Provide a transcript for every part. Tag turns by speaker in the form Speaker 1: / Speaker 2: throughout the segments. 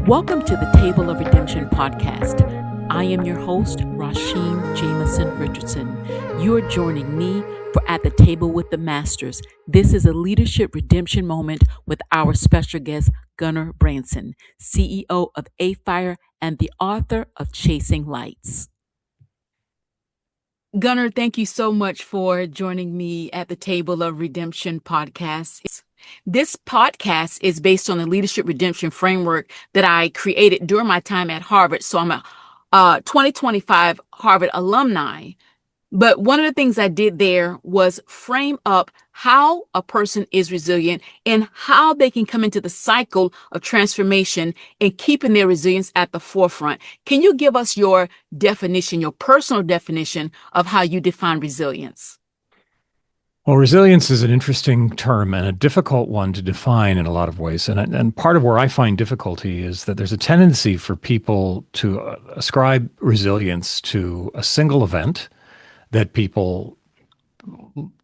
Speaker 1: Welcome to the Table of Redemption podcast. I am your host, Rasheen Jamison Richardson. You are joining me for At the Table with the Masters. This is a leadership redemption moment with our special guest, Gunnar Branson, CEO of AFIRE and the author of Chasing Lights. Gunnar, thank you so much for joining me at the Table of Redemption podcast. This podcast is based on the leadership redemption framework that I created during my time at Harvard. So I'm a 2025 Harvard alumni. But one of the things I did there was frame up how a person is resilient and how they can come into the cycle of transformation and keeping their resilience at the forefront. Can you give us your definition, your personal definition of how you define resilience?
Speaker 2: Well, resilience is an interesting term and a difficult one to define in a lot of ways. And part of where I find difficulty is that there's a tendency for people to ascribe resilience to a single event that people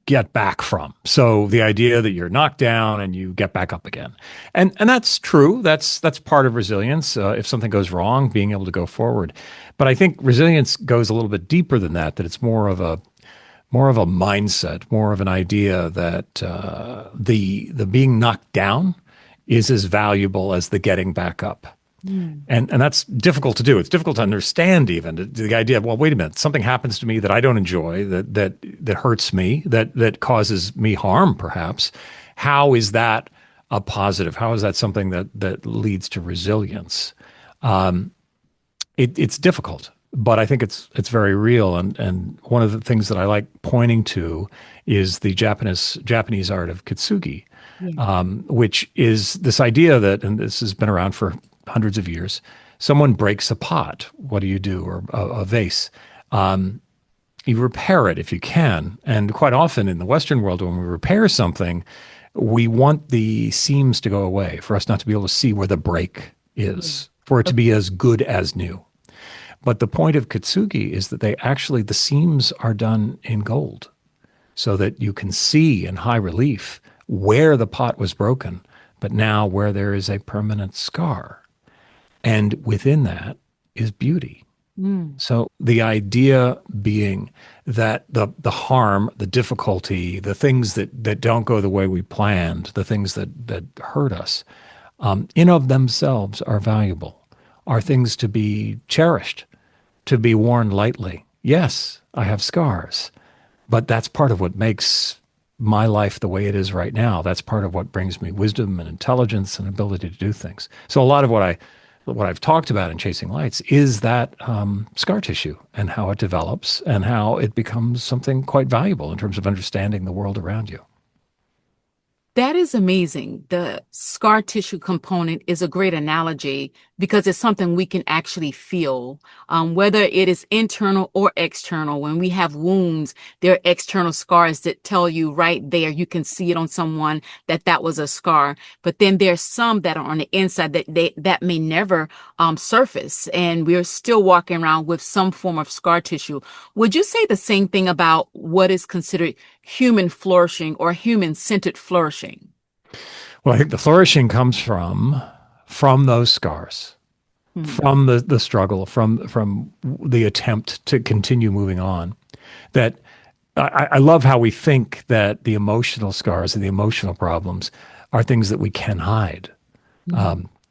Speaker 2: get back from. So the idea that you're knocked down and you get back up again. And that's true. That's part of resilience. If something goes wrong, being able to go forward. But I think resilience goes a little bit deeper than that it's more of a mindset, more of an idea that the being knocked down is as valuable as the getting back up. And that's difficult to do. It's difficult to understand even the idea of, well, wait a minute, something happens to me that I don't enjoy, that hurts me, that causes me harm perhaps. How is that a positive? How is that something that leads to resilience? It's difficult. But I think it's very real, and one of the things that I like pointing to is the Japanese art of kintsugi, which is this idea that, and this has been around for hundreds of years, someone breaks a pot. What do you do? Or a vase. You repair it if you can, and quite often in the Western world, when we repair something, we want the seams to go away, for us not to be able to see where the break is, for it to be as good as new. But the point of kintsugi is that the seams are done in gold so that you can see in high relief where the pot was broken, but now where there is a permanent scar. And within that is beauty. So the idea being that the harm, the difficulty, the things that don't go the way we planned, the things that hurt us, in of themselves are valuable, are things to be cherished, to be worn lightly. Yes, I have scars, but that's part of what makes my life the way it is right now. That's part of what brings me wisdom and intelligence and ability to do things. So a lot of what I've talked about in Chasing Lights is that scar tissue and how it develops and how it becomes something quite valuable in terms of understanding the world around you.
Speaker 1: That is amazing. The scar tissue component is a great analogy because it's something we can actually feel, whether it is internal or external. When we have wounds, there are external scars that tell you right there, you can see it on someone that was a scar. But then there's some that are on the inside that may never surface, and we're still walking around with some form of scar tissue. Would you say the same thing about what is considered human flourishing or human-centered flourishing?
Speaker 2: Well, I think the flourishing comes from those scars, from the struggle, from the attempt to continue moving on. That I love how we think that the emotional scars and the emotional problems are things that we can hide.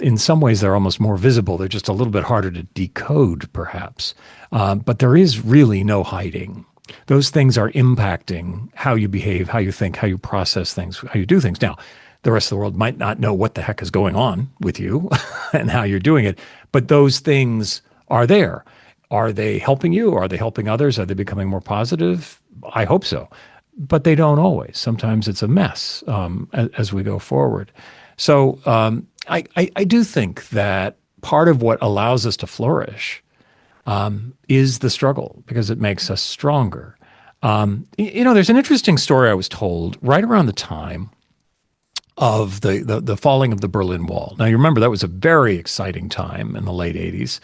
Speaker 2: In some ways, they're almost more visible. They're just a little bit harder to decode, perhaps. But there is really no hiding. Those things are impacting how you behave, how you think, how you process things, how you do things. Now, the rest of the world might not know what the heck is going on with you and how you're doing it, but those things are there. Are they helping you? Are they helping others? Are they becoming more positive? I hope so. But they don't always. Sometimes it's a mess as we go forward. So I do think that part of what allows us to flourish is the struggle, because it makes us stronger. There's an interesting story I was told right around the time of the falling of the Berlin Wall. Now, you remember that was a very exciting time in the late 80s,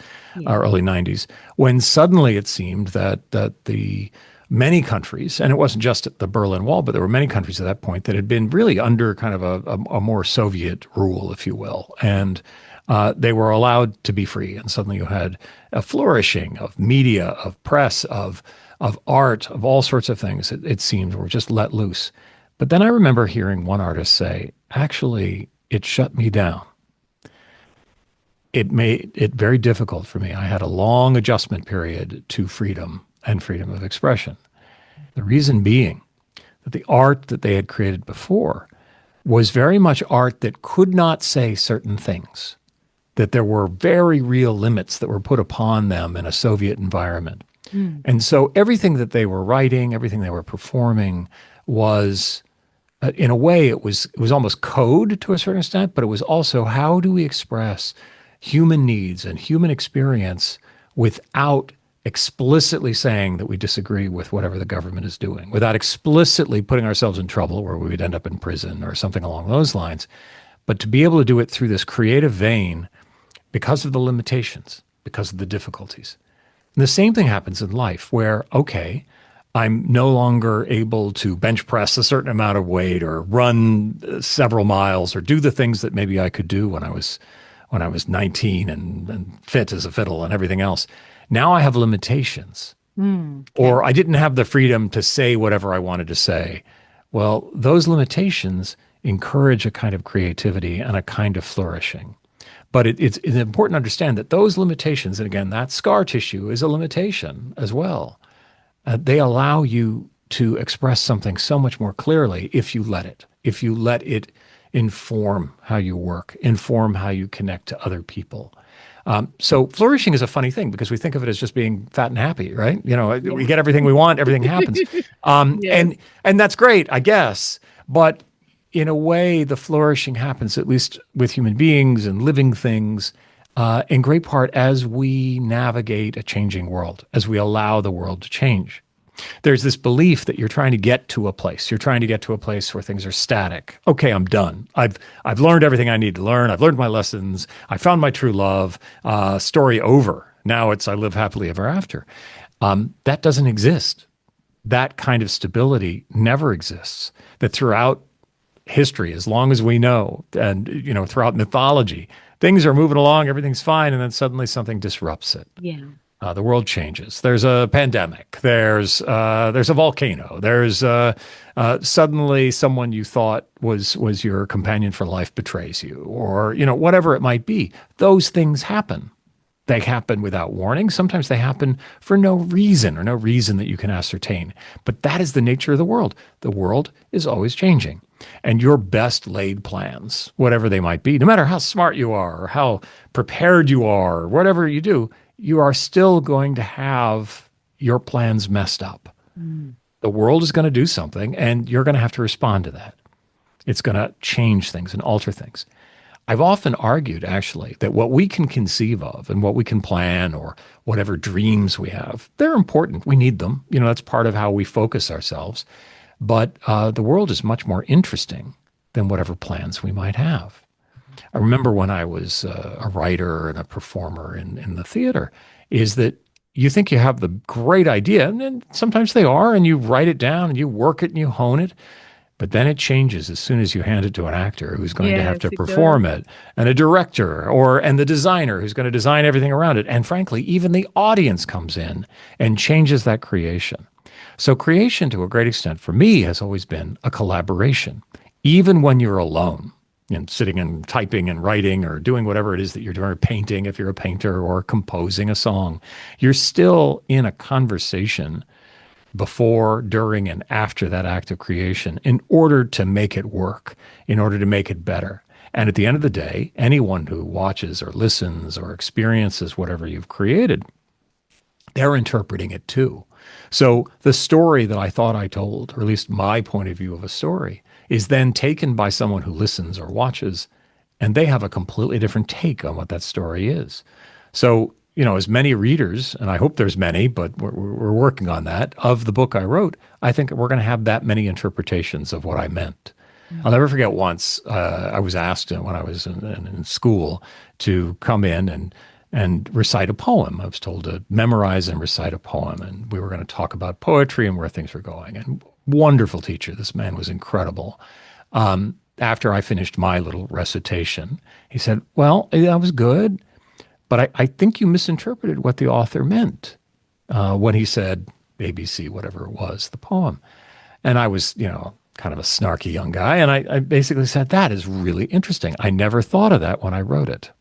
Speaker 2: early 90s, when suddenly it seemed that the many countries, and it wasn't just at the Berlin Wall, but there were many countries at that point that had been really under kind of a more Soviet rule, if you will. And they were allowed to be free. And suddenly you had a flourishing of media, of press, of art, of all sorts of things, it seemed, were just let loose. But then I remember hearing one artist say, actually, it shut me down. It made it very difficult for me. I had a long adjustment period to freedom and freedom of expression. The reason being that the art that they had created before was very much art that could not say certain things, that there were very real limits that were put upon them in a Soviet environment. And so everything that they were writing, everything they were performing was, in a way, it was almost code to a certain extent, but it was also how do we express human needs and human experience without explicitly saying that we disagree with whatever the government is doing, without explicitly putting ourselves in trouble where we would end up in prison or something along those lines, but to be able to do it through this creative vein because of the limitations, because of the difficulties. And the same thing happens in life where, okay, I'm no longer able to bench press a certain amount of weight or run several miles or do the things that maybe I could do when I was 19 and fit as a fiddle and everything else. Now I have limitations. Or I didn't have the freedom to say whatever I wanted to say. Well, those limitations encourage a kind of creativity and a kind of flourishing. But it's important to understand that those limitations, and again, that scar tissue is a limitation as well. They allow you to express something so much more clearly if you let it inform how you work, inform how you connect to other people. So flourishing is a funny thing because we think of it as just being fat and happy, right? We get everything we want, everything happens.
Speaker 1: Yes.
Speaker 2: And that's great, I guess. But in a way, the flourishing happens, at least with human beings and living things, in great part as we navigate a changing world, as we allow the world to change. There's this belief that you're trying to get to a place. You're trying to get to a place where things are static. Okay, I'm done. I've learned everything I need to learn. I've learned my lessons. I found my true love. Story over. Now it's I live happily ever after. That doesn't exist. That kind of stability never exists. That throughout history, as long as we know, and throughout mythology, things are moving along, everything's fine, and then suddenly something disrupts it.
Speaker 1: Yeah.
Speaker 2: The world changes. There's a pandemic. There's a volcano. There's suddenly someone you thought was your companion for life betrays you, or whatever it might be. Those things happen. They happen without warning. Sometimes they happen for no reason or no reason that you can ascertain. But that is the nature of the world. The world is always changing. And your best laid plans, whatever they might be, no matter how smart you are or how prepared you are, or whatever you do, you are still going to have your plans messed up. The world is going to do something, and you're going to have to respond to that. It's going to change things and alter things. I've often argued, actually, that what we can conceive of and what we can plan or whatever dreams we have, they're important. We need them. That's part of how we focus ourselves. But the world is much more interesting than whatever plans we might have. I remember when I was a writer and a performer in the theater, is that you think you have the great idea, and then sometimes they are, and you write it down and you work it and you hone it. But then it changes as soon as you hand it to an actor who's going to have
Speaker 1: Yes,
Speaker 2: to
Speaker 1: it
Speaker 2: perform
Speaker 1: does.
Speaker 2: it, and a director and the designer who's going to design everything around it. And frankly, even the audience comes in and changes that creation. So creation, to a great extent, for me, has always been a collaboration, even when you're alone and sitting and typing and writing or doing whatever it is that you're doing, or painting if you're a painter, or composing a song. You're still in a conversation before, during, and after that act of creation in order to make it work, in order to make it better. And at the end of the day, anyone who watches or listens or experiences whatever you've created, they're interpreting it too. So the story that I thought I told, or at least my point of view of a story, is then taken by someone who listens or watches, and they have a completely different take on what that story is. So, as many readers, and I hope there's many, but we're working on that, of the book I wrote, I think we're going to have that many interpretations of what I meant. I'll never forget once I was asked when I was in school to come in and recite a poem. I was told to memorize and recite a poem, and we were going to talk about poetry and where things were going. And wonderful teacher. This man was incredible. after I finished my little recitation, he said, well, that was good, but I think you misinterpreted what the author meant when he said ABC, whatever it was, the poem. And I was, kind of a snarky young guy. And I basically said, that is really interesting. I never thought of that when I wrote it.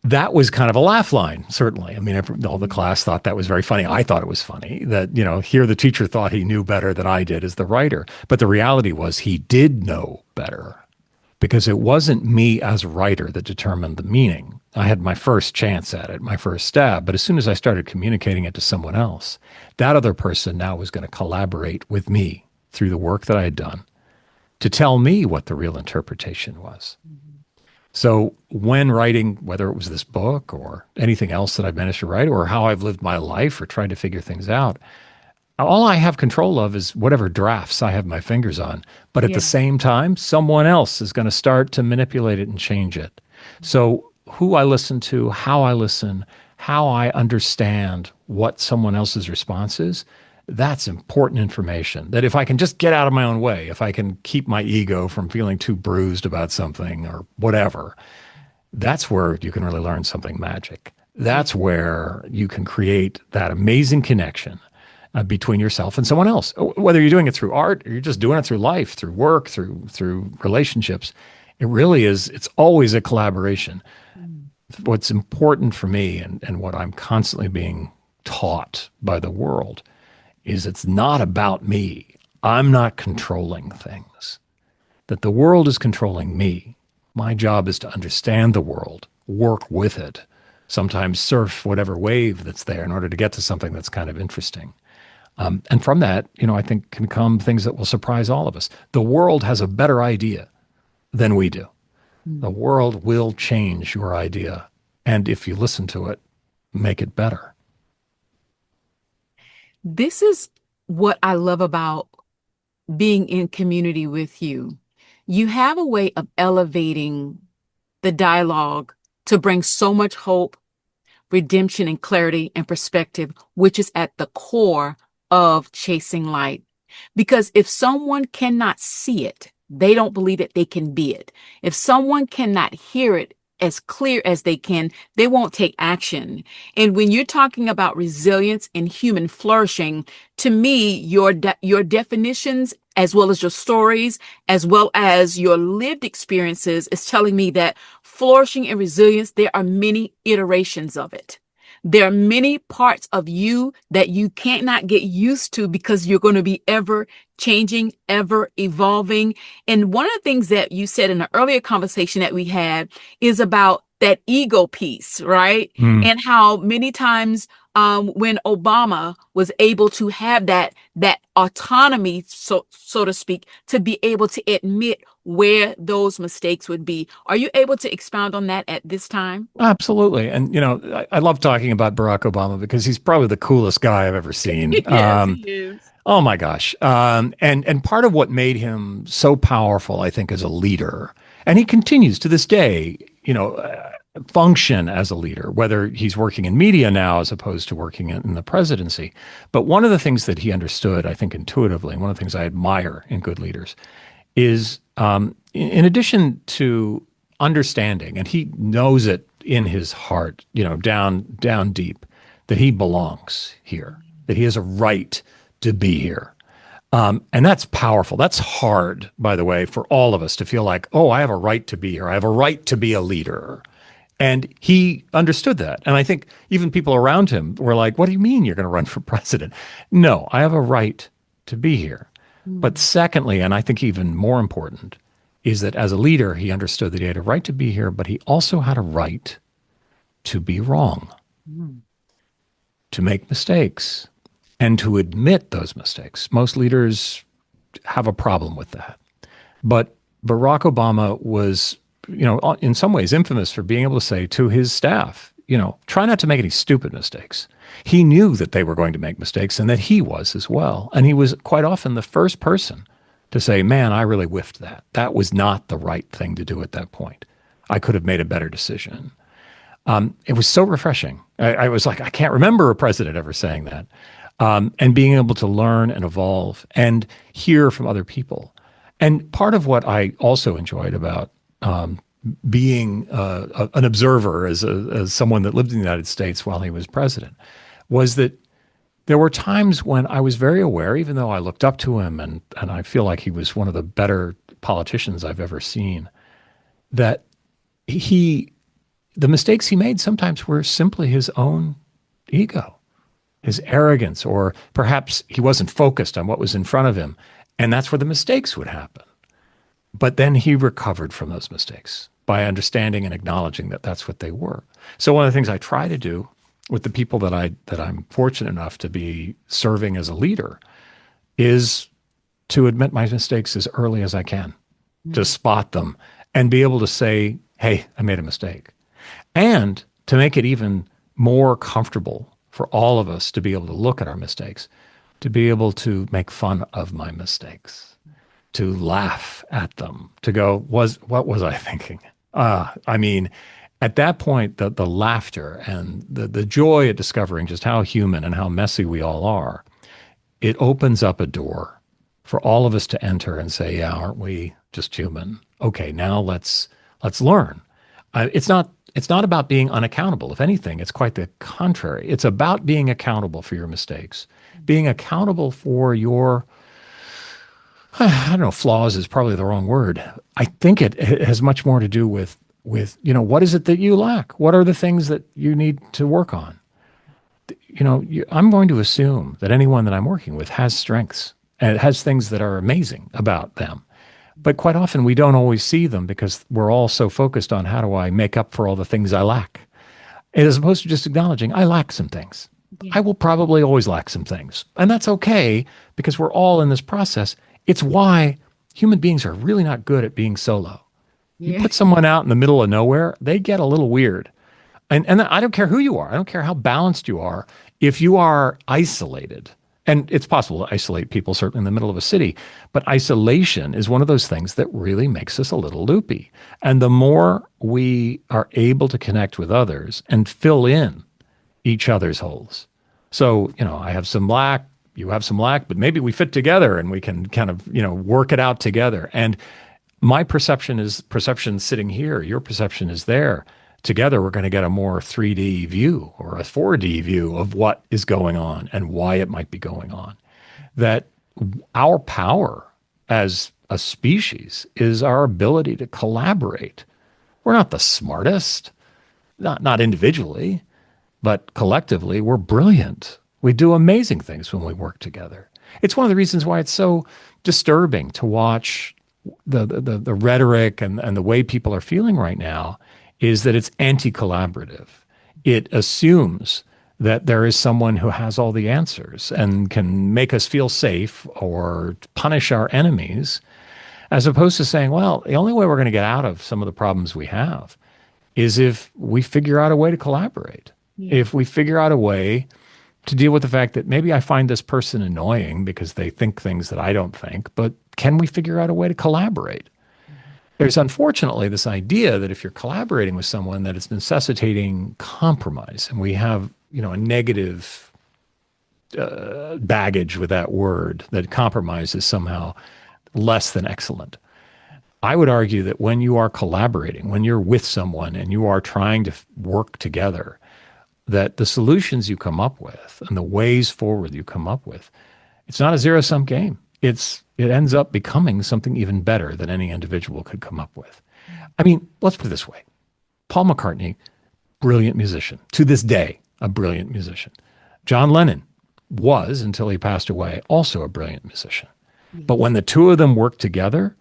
Speaker 2: That was kind of a laugh line, certainly. I mean, all the class thought that was very funny. I thought it was funny that, here the teacher thought he knew better than I did as the writer. But the reality was he did know better, because it wasn't me as a writer that determined the meaning. I had my first chance at it, my first stab. But as soon as I started communicating it to someone else, that other person now was going to collaborate with me through the work that I had done to tell me what the real interpretation was. So when writing, whether it was this book or anything else that I've managed to write, or how I've lived my life or tried to figure things out, all I have control of is whatever drafts I have my fingers on. But at the same time, someone else is going to start to manipulate it and change it. So who I listen to, how I understand what someone else's response is, that's important information. That if I can just get out of my own way, if I can keep my ego from feeling too bruised about something or whatever, that's where you can really learn something magic. That's where you can create that amazing connection between yourself and someone else. Whether you're doing it through art or you're just doing it through life, through work, through relationships, it really is, it's always a collaboration. What's important for me and what I'm constantly being taught by the world is it's not about me. I'm not controlling things. That the world is controlling me. My job is to understand the world, work with it, sometimes surf whatever wave that's there in order to get to something that's kind of interesting. And from that, I think can come things that will surprise all of us. The world has a better idea than we do. The world will change your idea. And if you listen to it, make it better.
Speaker 1: This is what I love about being in community with you. You have a way of elevating the dialogue to bring so much hope, redemption, and clarity and perspective, which is at the core of chasing light. Because if someone cannot see it, they don't believe that they can be it. If someone cannot hear it as clear as they can, they won't take action. And when you're talking about resilience and human flourishing, to me, your definitions, as well as your stories, as well as your lived experiences, is telling me that flourishing and resilience, there are many iterations of it. There are many parts of you that you cannot get used to because you're going to be ever changing, ever evolving. And one of the things that you said in an earlier conversation that we had is about that ego piece, right? And how many times when Obama was able to have that autonomy, so to speak, to be able to admit where those mistakes would be. Are you able to expound on that at this time?
Speaker 2: Absolutely. And, I love talking about Barack Obama because he's probably the coolest guy I've ever seen.
Speaker 1: Yes, he is.
Speaker 2: Oh my gosh. And part of what made him so powerful, I think, as a leader, and he continues to this day, function as a leader, whether he's working in media now as opposed to working in the presidency. But one of the things that he understood, I think intuitively, and one of the things I admire in good leaders is in addition to understanding, and he knows it in his heart, down deep, that he belongs here, that he has a right to be here. And that's powerful. That's hard, by the way, for all of us to feel like, oh, I have a right to be here. I have a right to be a leader. And he understood that. And I think even people around him were like, what do you mean you're going to run for president? No, I have a right to be here. But secondly, and I think even more important, is that as a leader, he understood that he had a right to be here, but he also had a right to be wrong, to make mistakes, and to admit those mistakes. Most leaders have a problem with that. But Barack Obama was, in some ways infamous for being able to say to his staff, try not to make any stupid mistakes. He knew that they were going to make mistakes and that he was as well. And he was quite often the first person to say, man, I really whiffed that. That was not the right thing to do at that point. I could have made a better decision. It was so refreshing. I was like, I can't remember a president ever saying that. And being able to learn and evolve and hear from other people. And part of what I also enjoyed about being an observer as someone that lived in the United States while he was president was that there were times when I was very aware, even though I looked up to him and I feel like he was one of the better politicians I've ever seen, that he, the mistakes he made sometimes were simply his own ego, his arrogance, or perhaps he wasn't focused on what was in front of him. And that's where the mistakes would happen. But then he recovered from those mistakes by understanding and acknowledging that that's what they were. So one of the things I try to do with the people that I'm fortunate enough to be serving as a leader is to admit my mistakes as early as I can, to spot them and be able to say, hey, I made a mistake. And to make it even more comfortable for all of us to be able to look at our mistakes, to be able to make fun of my mistakes, to laugh at them, to go, what was I thinking? I mean, at that point, the laughter and the joy at discovering just how human and how messy we all are, it opens up a door for all of us to enter and say, yeah, aren't we just human? Okay, now let's learn. It's not about being unaccountable. If anything, it's quite the contrary. It's about being accountable for your mistakes, being accountable for your, I don't know, flaws is probably the wrong word. I think it has much more to do with what is it that you lack? What are the things that you need to work on? I'm going to assume that anyone that I'm working with has strengths and it has things that are amazing about them. But quite often we don't always see them because we're all so focused on how do I make up for all the things I lack, as opposed to just acknowledging I lack some things. Yeah. I will probably always lack some things. And that's okay because we're all in this process. It's why human beings are really not good at being solo. Yeah. You put someone out in the middle of nowhere, they get a little weird. And I don't care who you are. I don't care how balanced you are. If you are isolated, and it's possible to isolate people certainly in the middle of a city, but isolation is one of those things that really makes us a little loopy. And the more we are able to connect with others and fill in each other's holes. So, I have some lack, you have some lack, but maybe we fit together and we can kind of, work it out together. And my perception is perception sitting here, your perception is there. Together, we're going to get a more 3D view or a 4D view of what is going on and why it might be going on. That our power as a species is our ability to collaborate. We're not the smartest, not individually, but collectively, we're brilliant. We do amazing things when we work together. It's one of the reasons why it's so disturbing to watch the rhetoric and the way people are feeling right now is that it's anti-collaborative. It assumes that there is someone who has all the answers and can make us feel safe or punish our enemies, as opposed to saying, well, the only way we're going to get out of some of the problems we have is if we figure out a way to collaborate. Yeah. If we figure out a way to deal with the fact that maybe I find this person annoying because they think things that I don't think, but can we figure out a way to collaborate? There's unfortunately this idea that if you're collaborating with someone that it's necessitating compromise, and we have, a negative baggage with that word, that compromise is somehow less than excellent. I would argue that when you are collaborating, when you're with someone and you are trying to work together, that the solutions you come up with and the ways forward you come up with, it's not a zero-sum game. It ends up becoming something even better than any individual could come up with. I mean, let's put it this way. Paul McCartney, brilliant musician. To this day, a brilliant musician. John Lennon was, until he passed away, also a brilliant musician. But when the two of them worked together,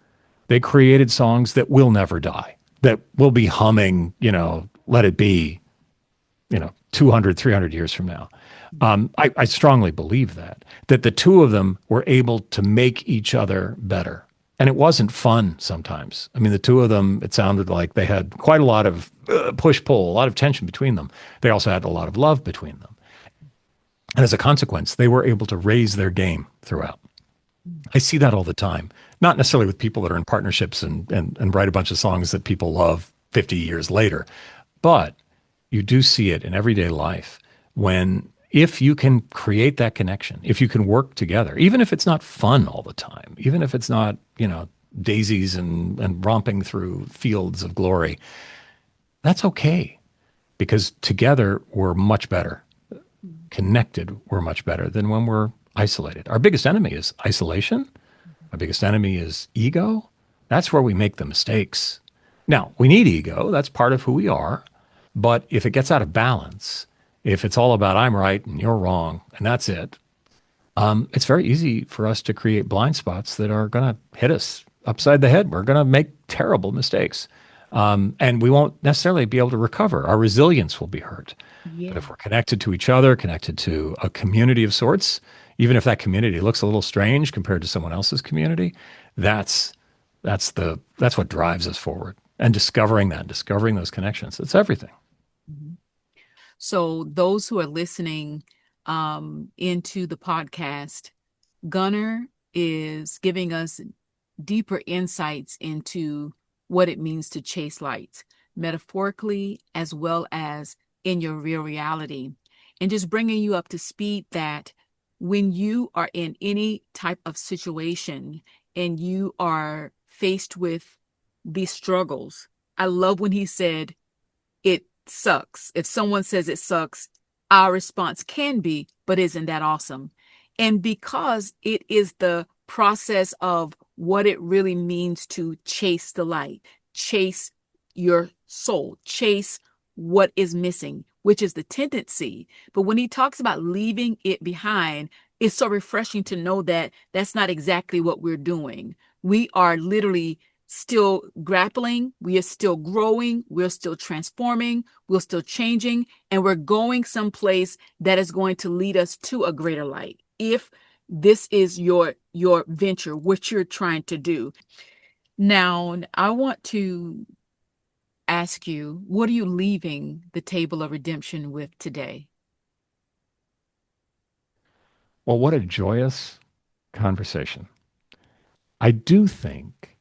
Speaker 2: they created songs that will never die, that will be humming, Let It Be, 200, 300 years from now. I strongly believe that the two of them were able to make each other better. And it wasn't fun sometimes. I mean, the two of them, it sounded like they had quite a lot of push-pull, a lot of tension between them. They also had a lot of love between them. And as a consequence, they were able to raise their game throughout. I see that all the time, not necessarily with people that are in partnerships and write a bunch of songs that people love 50 years later, but you do see it in everyday life if you can create that connection, if you can work together, even if it's not fun all the time, even if it's not, daisies and romping through fields of glory. That's okay, because together we're much better. Connected, we're much better than when we're isolated. Our biggest enemy is isolation. Our biggest enemy is ego. That's where we make the mistakes. Now, we need ego. That's part of who we are. But if it gets out of balance, if it's all about I'm right and you're wrong, and that's it, it's very easy for us to create blind spots that are going to hit us upside the head. We're going to make terrible mistakes. And we won't necessarily be able to recover. Our resilience will be hurt.
Speaker 1: Yeah.
Speaker 2: But if we're connected to each other, connected to a community of sorts, even if that community looks a little strange compared to someone else's community, that's what drives us forward. And discovering those connections, it's everything.
Speaker 1: So those who are listening into the podcast, Gunnar is giving us deeper insights into what it means to chase light, metaphorically as well as in your real reality, and just bringing you up to speed that when you are in any type of situation and you are faced with these struggles, I love when he said, it sucks. If someone says it sucks, our response can be, but isn't that awesome? And because it is the process of what it really means to chase the light, chase your soul, chase what is missing, which is the tendency. But when he talks about leaving it behind, it's so refreshing to know that that's not exactly what we're doing. We are literally still grappling, we are still growing, we're still transforming, we're still changing, and we're going someplace that is going to lead us to a greater light. If this is your venture, what you're trying to do. Now, I want to ask you, what are you leaving the table of redemption with today?
Speaker 2: Well, what a joyous conversation. I do think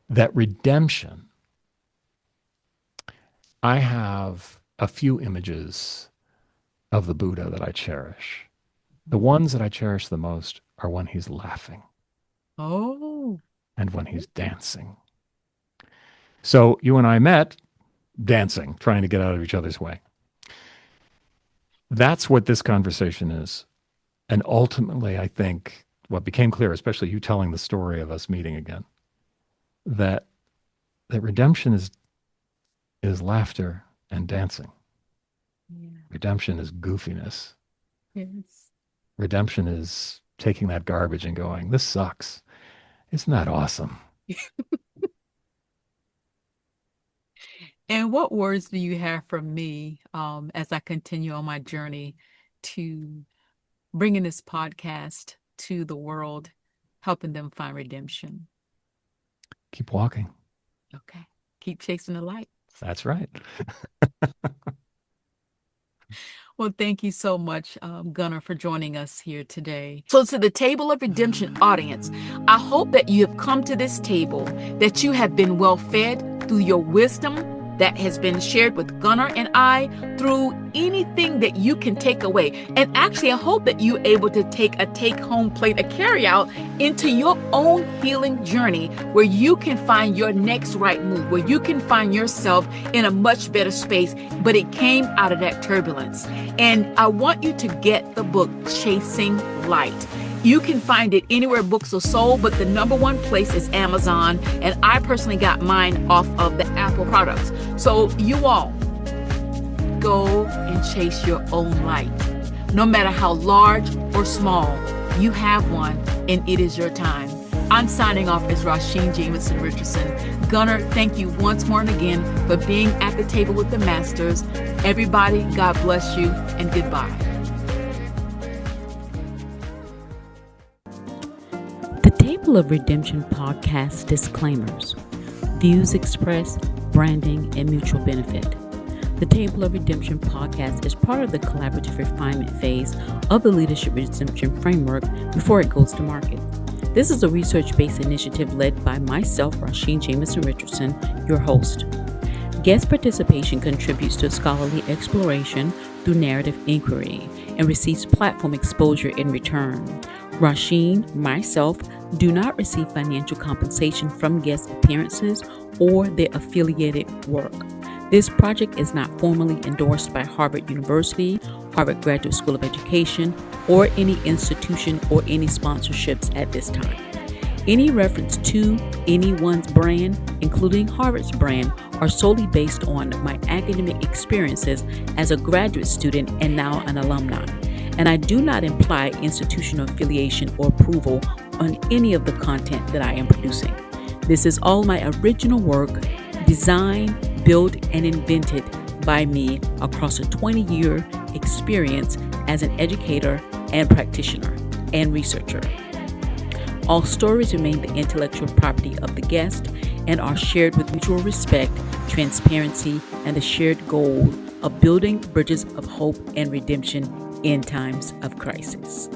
Speaker 2: that redemption, I have a few images of the Buddha that I cherish. The ones that I cherish the most are when he's laughing.
Speaker 1: Oh.
Speaker 2: And when he's dancing. So you and I met dancing, trying to get out of each other's way. That's what this conversation is. And ultimately, I think what became clear, especially you telling the story of us meeting again, that redemption is laughter and dancing. Yeah. Redemption is goofiness.
Speaker 1: Yes.
Speaker 2: Redemption is taking that garbage and going, this sucks. Isn't that awesome?
Speaker 1: And what words do you have for me as I continue on my journey to bringing this podcast to the world, helping them find redemption?
Speaker 2: Keep walking.
Speaker 1: Okay. Keep chasing the light.
Speaker 2: That's right.
Speaker 1: Well, thank you so much, Gunnar, for joining us here today. So to the Table of Redemption audience, I hope that you have come to this table, that you have been well fed through your wisdom that has been shared with Gunnar and I, through anything that you can take away. And actually, I hope that you're able to take a take-home plate, a carry-out into your own healing journey, where you can find your next right move, where you can find yourself in a much better space, but it came out of that turbulence. And I want you to get the book, Chasing Light. You can find it anywhere books are sold, but the number one place is Amazon. And I personally got mine off of the Apple products. So you all go and chase your own light. No matter how large or small, you have one and it is your time. I'm signing off as Rasheen Jamison Richardson. Gunnar, thank you once more and again for being at the table with the masters. Everybody, God bless you and goodbye.
Speaker 3: The Table of Redemption podcast disclaimers. Views expressed, branding, and mutual benefit. The Table of Redemption podcast is part of the collaborative refinement phase of the Leadership Redemption Framework before it goes to market. This is a research-based initiative led by myself, Rasheen Jamison Richardson, your host. Guest participation contributes to scholarly exploration through narrative inquiry and receives platform exposure in return. Rasheen, myself, do not receive financial compensation from guest appearances or their affiliated work. This project is not formally endorsed by Harvard University, Harvard Graduate School of Education, or any institution or any sponsorships at this time. Any reference to anyone's brand, including Harvard's brand, are solely based on my academic experiences as a graduate student and now an alumni. And I do not imply institutional affiliation or approval on any of the content that I am producing. This is all my original work, designed, built, and invented by me across a 20-year experience as an educator and practitioner and researcher. All stories remain the intellectual property of the guest and are shared with mutual respect, transparency, and the shared goal of building bridges of hope and redemption in times of crisis.